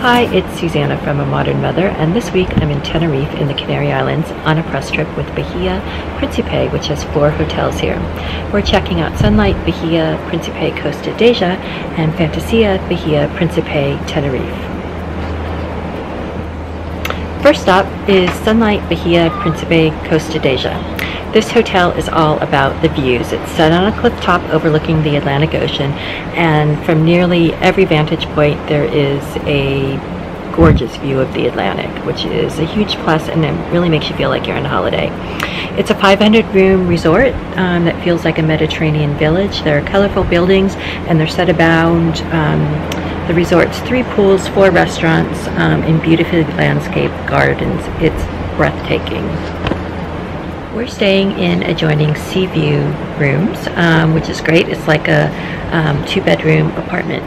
Hi, it's Susanna from A Modern Mother, and this week I'm in Tenerife in the Canary Islands on a press trip with Bahia, Principe, which has 4 hotels here. We're checking out Sunlight, Bahia, Principe, Costa, Adeje, and Fantasia, Bahia, Principe, Tenerife. First stop is Sunlight, Bahia, Principe, Costa, Adeje. This hotel is all about the views. It's set on a cliff top overlooking the Atlantic Ocean, and from nearly every vantage point there is a gorgeous view of the Atlantic, which is a huge plus, and it really makes you feel like you're on a holiday. It's a 500-room resort that feels like a Mediterranean village. There are colorful buildings, and they're set around the resort's 3 pools, 4 restaurants, and beautifully landscaped gardens. It's breathtaking. We're staying in adjoining sea view rooms, which is great. It's like a 2-bedroom apartment.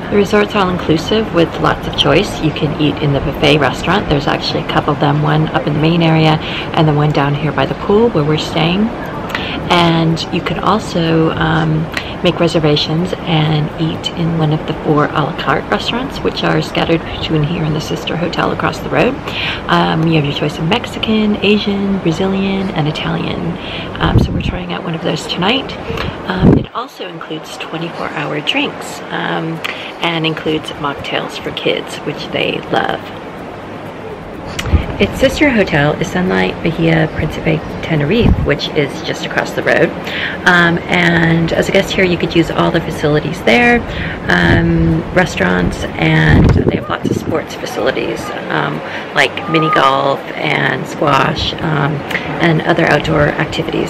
The resort's all-inclusive with lots of choice. You can eat in the buffet restaurant. There's actually a couple of them, one up in the main area and the one down here by the pool where we're staying. And you can also make reservations and eat in one of the 4 a la carte restaurants, which are scattered between here and the sister hotel across the road. You have your choice of Mexican, Asian, Brazilian, and Italian. So we're trying out one of those tonight. It also includes 24-hour drinks and includes mocktails for kids, which they love. Its sister hotel is Sunlight, Bahia, Principe, Tenerife, which is just across the road. And as a guest here, you could use all the facilities there, restaurants, and they have lots of sports facilities like mini golf and squash and other outdoor activities.